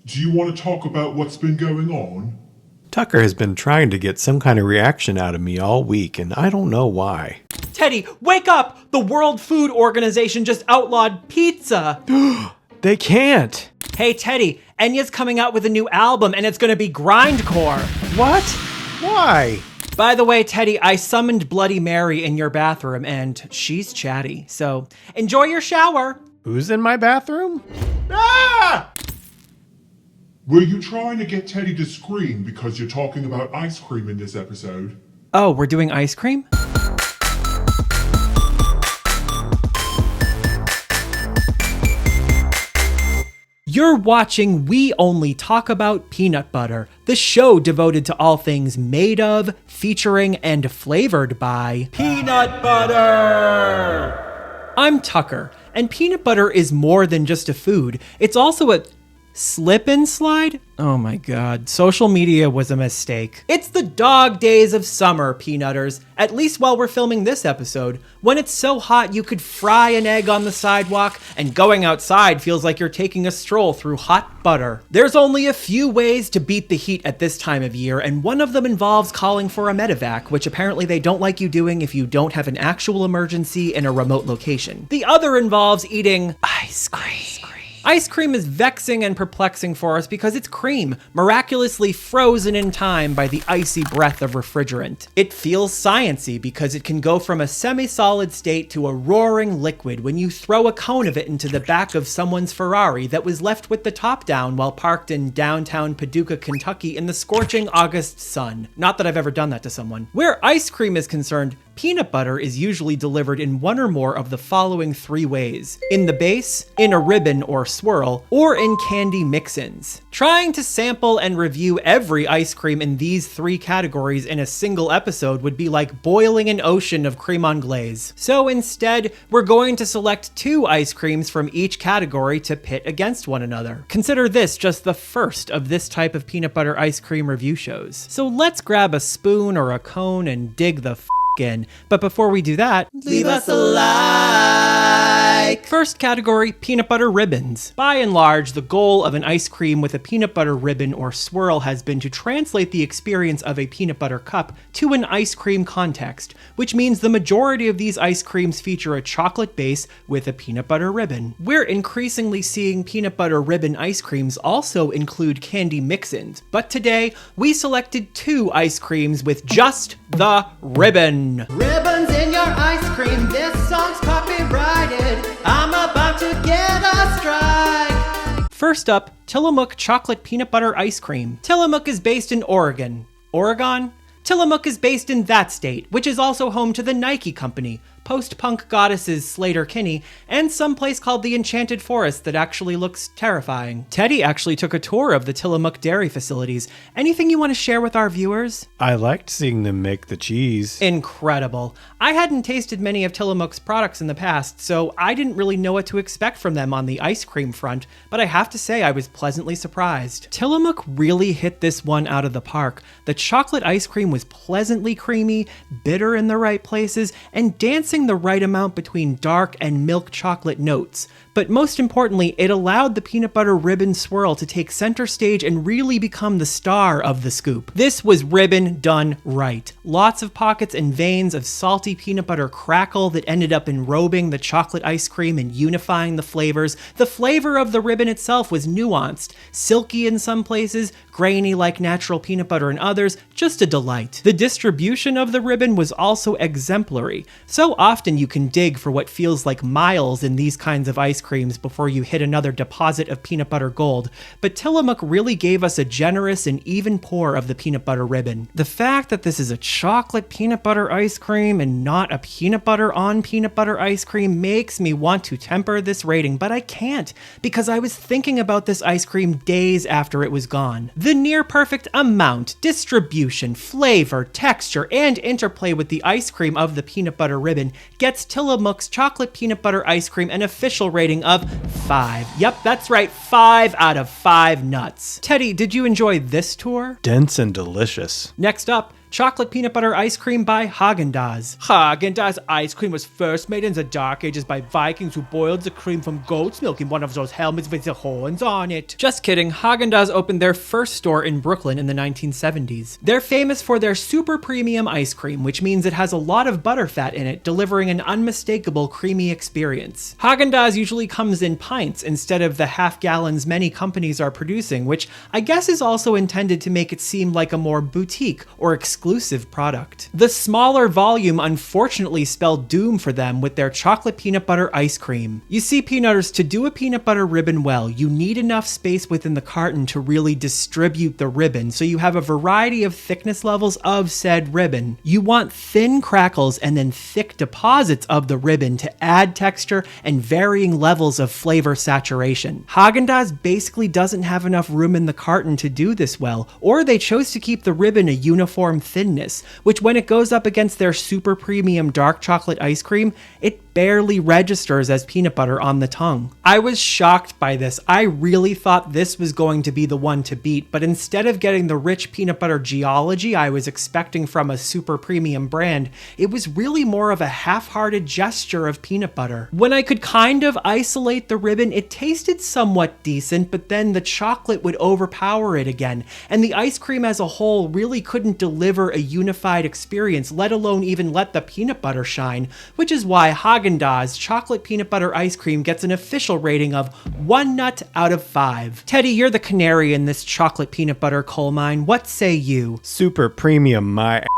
Do you want to talk about what's been going on? Tucker has been trying to get some kind of reaction out of me all week, and I don't know why. Teddy, wake up! The World Food Organization just outlawed pizza! They can't! Hey Teddy, Enya's coming out with a new album and it's gonna be Grindcore. What? Why? By the way, Teddy, I summoned Bloody Mary in your bathroom and she's chatty, so enjoy your shower. Who's in my bathroom? Ah! Were you trying to get Teddy to scream because you're talking about ice cream in this episode? Oh, we're doing ice cream? You're watching We Only Talk About Peanut Butter, the show devoted to all things made of, featuring, and flavored by peanut butter! I'm Tucker, and peanut butter is more than just a food. It's also a slip and slide? Oh my god, social media was a mistake. It's the dog days of summer, peanutters, at least while we're filming this episode, when it's so hot you could fry an egg on the sidewalk, and going outside feels like you're taking a stroll through hot butter. There's only a few ways to beat the heat at this time of year, and one of them involves calling for a medevac, which apparently they don't like you doing if you don't have an actual emergency in a remote location. The other involves eating ice cream. Ice cream is vexing and perplexing for us because it's cream, miraculously frozen in time by the icy breath of refrigerant. It feels science-y because it can go from a semi-solid state to a roaring liquid when you throw a cone of it into the back of someone's Ferrari that was left with the top down while parked in downtown Paducah, Kentucky in the scorching August sun. Not that I've ever done that to someone. Where ice cream is concerned, peanut butter is usually delivered in one or more of the following three ways: in the base, in a ribbon or swirl, or in candy mix-ins. Trying to sample and review every ice cream in these three categories in a single episode would be like boiling an ocean of creme anglaise. So instead, we're going to select 2 ice creams from each category to pit against one another. Consider this just the first of this type of peanut butter ice cream review shows. So let's grab a spoon or a cone and dig the in. But before we do that, leave us a like. First category, peanut butter ribbons. By and large, the goal of an ice cream with a peanut butter ribbon or swirl has been to translate the experience of a peanut butter cup to an ice cream context, which means the majority of these ice creams feature a chocolate base with a peanut butter ribbon. We're increasingly seeing peanut butter ribbon ice creams also include candy mix-ins, but today we selected 2 ice creams with just the ribbon. Ribbons in your ice cream, this song's copyrighted. I'm about to get a strike. First up, Tillamook chocolate peanut butter ice cream. Tillamook is based in Oregon. Oregon? Tillamook is based in that state, which is also home to the Nike company, post-punk goddesses Slater-Kinney, and some place called the Enchanted Forest that actually looks terrifying. Teddy actually took a tour of the Tillamook dairy facilities. Anything you want to share with our viewers? I liked seeing them make the cheese. Incredible. I hadn't tasted many of Tillamook's products in the past, so I didn't really know what to expect from them on the ice cream front, but I have to say I was pleasantly surprised. Tillamook really hit this one out of the park. The chocolate ice cream was pleasantly creamy, bitter in the right places, and dancing the right amount between dark and milk chocolate notes. But most importantly, it allowed the peanut butter ribbon swirl to take center stage and really become the star of the scoop. This was ribbon done right. Lots of pockets and veins of salty peanut butter crackle that ended up enrobing the chocolate ice cream and unifying the flavors. The flavor of the ribbon itself was nuanced, silky in some places, grainy like natural peanut butter in others, just a delight. The distribution of the ribbon was also exemplary. So often you can dig for what feels like miles in these kinds of ice creams before you hit another deposit of peanut butter gold, but Tillamook really gave us a generous and even pour of the peanut butter ribbon. The fact that this is a chocolate peanut butter ice cream and not a peanut butter on peanut butter ice cream makes me want to temper this rating, but I can't, because I was thinking about this ice cream days after it was gone. The near perfect amount, distribution, flavor, texture, and interplay with the ice cream of the peanut butter ribbon gets Tillamook's chocolate peanut butter ice cream an official rating of 5. Yep, that's right, 5 out of 5 nuts. Teddy, did you enjoy this tour? Dense and delicious. Next up, chocolate peanut butter ice cream by Haagen Dazs. Haagen Dazs ice cream was first made in the Dark Ages by Vikings who boiled the cream from goat's milk in one of those helmets with the horns on it. Just kidding, Haagen Dazs opened their first store in Brooklyn in the 1970s. They're famous for their super premium ice cream, which means it has a lot of butterfat in it, delivering an unmistakable creamy experience. Haagen Dazs usually comes in pints instead of the half gallons many companies are producing, which I guess is also intended to make it seem like a more boutique or exclusive product. The smaller volume unfortunately spelled doom for them with their chocolate peanut butter ice cream. You see, peanutters, to do a peanut butter ribbon well, you need enough space within the carton to really distribute the ribbon, so you have a variety of thickness levels of said ribbon. You want thin crackles and then thick deposits of the ribbon to add texture and varying levels of flavor saturation. Haagen Dazs basically doesn't have enough room in the carton to do this well, or they chose to keep the ribbon a uniform thinness, which when it goes up against their super premium dark chocolate ice cream, it barely registers as peanut butter on the tongue. I was shocked by this. I really thought this was going to be the one to beat, but instead of getting the rich peanut butter geology I was expecting from a super premium brand, it was really more of a half-hearted gesture of peanut butter. When I could kind of isolate the ribbon, it tasted somewhat decent, but then the chocolate would overpower it again, and the ice cream as a whole really couldn't deliver a unified experience, let alone even let the peanut butter shine, which is why Haagen Dazs chocolate peanut butter ice cream gets an official rating of 1 nut out of 5. Teddy, you're the canary in this chocolate peanut butter coal mine. What say you? Super premium, my ass.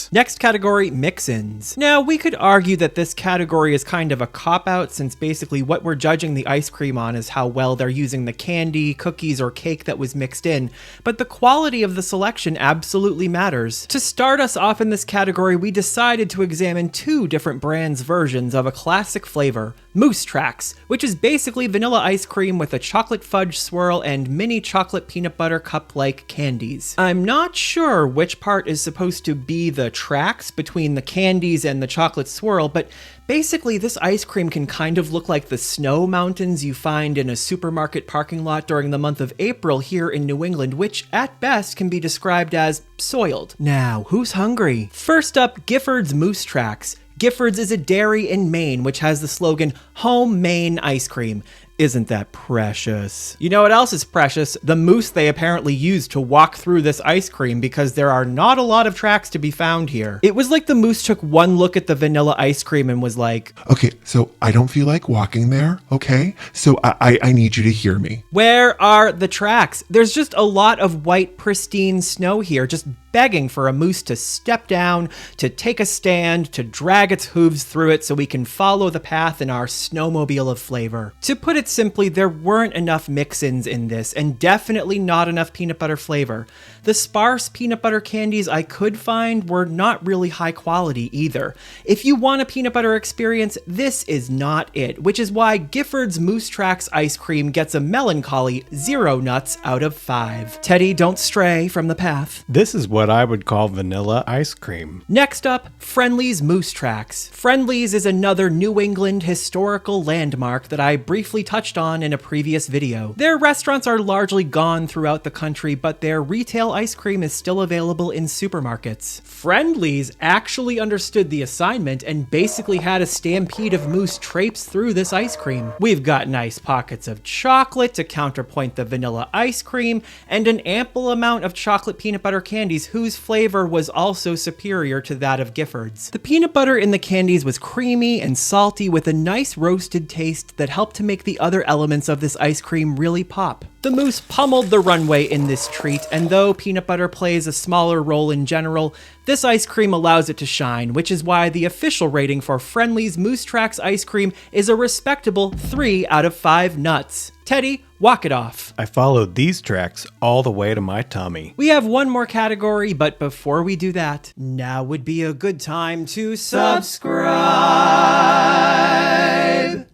Next category, mix-ins. Now, we could argue that this category is kind of a cop-out, since basically what we're judging the ice cream on is how well they're using the candy, cookies, or cake that was mixed in, but the quality of the selection absolutely matters. To start us off in this category, we decided to examine 2 different brands' versions of a classic flavor, Mousse Tracks, which is basically vanilla ice cream with a chocolate fudge swirl and mini chocolate peanut butter cup-like candies. I'm not sure which part is supposed to be the tracks between the candies and the chocolate swirl, but basically this ice cream can kind of look like the snow mountains you find in a supermarket parking lot during the month of April here in New England, which at best can be described as soiled. Now, who's hungry? First up, Gifford's Mousse Tracks. Gifford's is a dairy in Maine, which has the slogan, Home Maine Ice Cream. Isn't that precious? You know what else is precious? The mousse they apparently used to walk through this ice cream, because there are not a lot of tracks to be found here. It was like the mousse took one look at the vanilla ice cream and was like, Okay, so I don't feel like walking there, okay? So I need you to hear me. where are the tracks? There's just a lot of white, pristine snow here, just begging for a moose to step down, to take a stand, to drag its hooves through it so we can follow the path in our snowmobile of flavor. To put it simply, there weren't enough mix-ins in this, and definitely not enough peanut butter flavor. The sparse peanut butter candies I could find were not really high quality either. If you want a peanut butter experience, this is not it, which is why Gifford's Mousse Tracks ice cream gets a melancholy 0 nuts out of 5. Teddy, don't stray from the path. This is what I would call vanilla ice cream. Next up, Friendly's Mousse Tracks. Friendly's is another New England historical landmark that I briefly touched on in a previous video. Their restaurants are largely gone throughout the country, but their retail ice cream is still available in supermarkets. Friendly's actually understood the assignment and basically had a stampede of mousse traipse through this ice cream. We've got nice pockets of chocolate to counterpoint the vanilla ice cream, and an ample amount of chocolate peanut butter candies whose flavor was also superior to that of Gifford's. The peanut butter in the candies was creamy and salty with a nice roasted taste that helped to make the other elements of this ice cream really pop. The mousse pummeled the runway in this treat, and though peanut butter plays a smaller role in general, this ice cream allows it to shine, which is why the official rating for Friendly's Mousse Tracks ice cream is a respectable 3 out of 5 nuts. Teddy, walk it off. I followed these tracks all the way to my tummy. We have one more category, but before we do that, now would be a good time to subscribe.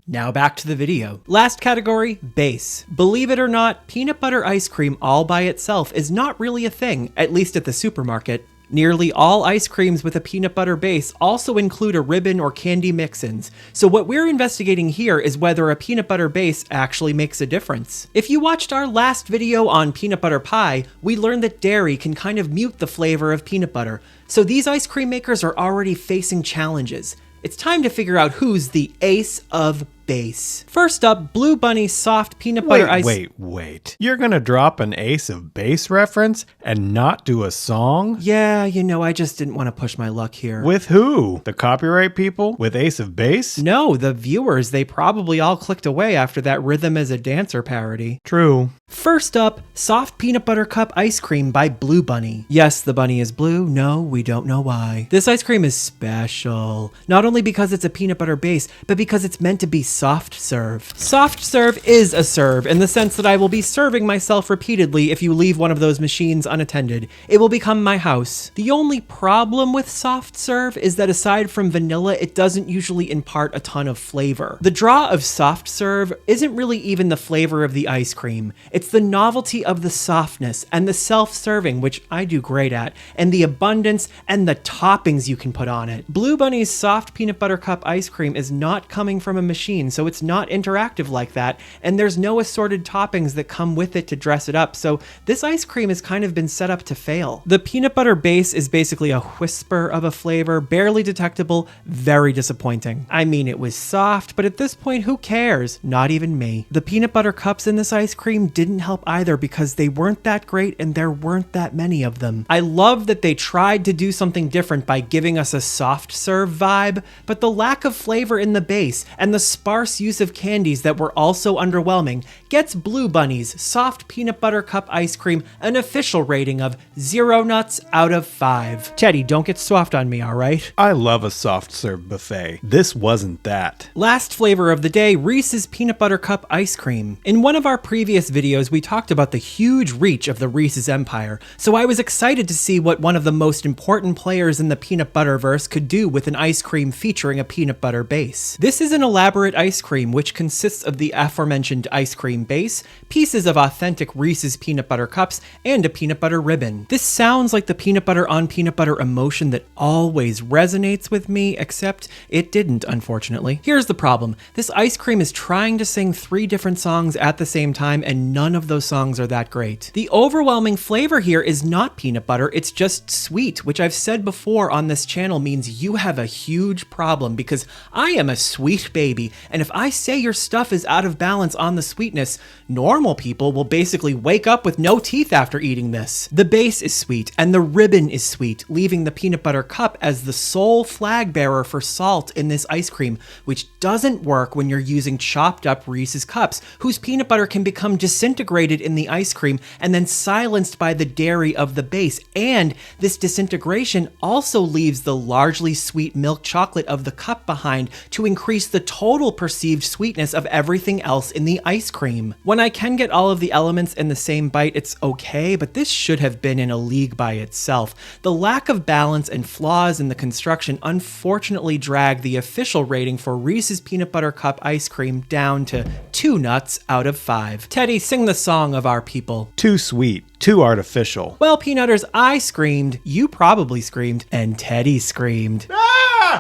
Now back to the video. Last category, base. Believe it or not, peanut butter ice cream all by itself is not really a thing, at least at the supermarket. Nearly all ice creams with a peanut butter base also include a ribbon or candy mix-ins, so what we're investigating here is whether a peanut butter base actually makes a difference. If you watched our last video on peanut butter pie, we learned that dairy can kind of mute the flavor of peanut butter, so these ice cream makers are already facing challenges. It's time to figure out who's the ace of base. First up, Blue Bunny's soft peanut butter ice. Wait. You're gonna drop an Ace of Base reference and not do a song? Yeah, you know, I just didn't want to push my luck here. With who? The copyright people? With Ace of Base? No, the viewers. They probably all clicked away after that Rhythm as a Dancer parody. True. First up, Soft Peanut Butter Cup Ice Cream by Blue Bunny. Yes, the bunny is blue. No, we don't know why. This ice cream is special. Not only because it's a peanut butter base, but because it's meant to be soft serve. Soft serve is a serve in the sense that I will be serving myself repeatedly if you leave one of those machines unattended. It will become my house. The only problem with soft serve is that aside from vanilla, it doesn't usually impart a ton of flavor. The draw of soft serve isn't really even the flavor of the ice cream. It's the novelty of the softness and the self-serving, which I do great at, and the abundance and the toppings you can put on it. Blue Bunny's soft peanut butter cup ice cream is not coming from a machine, so it's not interactive like that, and there's no assorted toppings that come with it to dress it up, so this ice cream has kind of been set up to fail. The peanut butter base is basically a whisper of a flavor, barely detectable, very disappointing. I mean, it was soft, but at this point, who cares? Not even me. The peanut butter cups in this ice cream didn't help either because they weren't that great and there weren't that many of them. I love that they tried to do something different by giving us a soft serve vibe, but the lack of flavor in the base and the sparse use of candies that were also underwhelming gets Blue Bunny's soft peanut butter cup ice cream an official rating of 0 nuts out of 5. Teddy, don't get soft on me, alright? I love a soft serve buffet. This wasn't that. Last flavor of the day, Reese's Peanut Butter Cup Ice Cream. In one of our previous videos, we talked about the huge reach of the Reese's empire, so I was excited to see what one of the most important players in the peanut butterverse could do with an ice cream featuring a peanut butter base. This is an elaborate ice cream which consists of the aforementioned ice cream base, pieces of authentic Reese's peanut butter cups, and a peanut butter ribbon. This sounds like the peanut butter on peanut butter emotion that always resonates with me, except it didn't, unfortunately. Here's the problem. This ice cream is trying to sing 3 different songs at the same time, and none of those songs are that great. The overwhelming flavor here is not peanut butter, it's just sweet, which I've said before on this channel means you have a huge problem because I am a sweet baby, and if I say your stuff is out of balance on the sweetness, normal people will basically wake up with no teeth after eating this. The base is sweet, and the ribbon is sweet, leaving the peanut butter cup as the sole flag bearer for salt in this ice cream, which doesn't work when you're using chopped up Reese's cups, whose peanut butter can become disintegrated in the ice cream and then silenced by the dairy of the base, and this disintegration also leaves the largely sweet milk chocolate of the cup behind to increase the total perceived sweetness of everything else in the ice cream. When I can get all of the elements in the same bite, it's okay, but this should have been in a league by itself. The lack of balance and flaws in the construction unfortunately drag the official rating for Reese's Peanut Butter Cup ice cream down to 2 nuts out of 5. Teddy, sing the song of our people. Too sweet. Too artificial. Well, Peanutters, I screamed, you probably screamed, and Teddy screamed.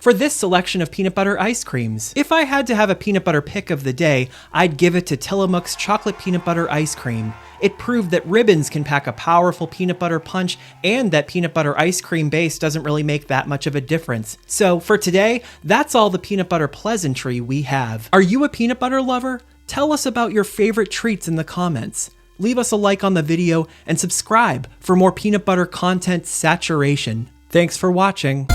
For this selection of peanut butter ice creams. If I had to have a peanut butter pick of the day, I'd give it to Tillamook's chocolate peanut butter ice cream. It proved that ribbons can pack a powerful peanut butter punch and that peanut butter ice cream base doesn't really make that much of a difference. So for today, that's all the peanut butter pleasantry we have. Are you a peanut butter lover? Tell us about your favorite treats in the comments. Leave us a like on the video and subscribe for more peanut butter content saturation. Thanks for watching.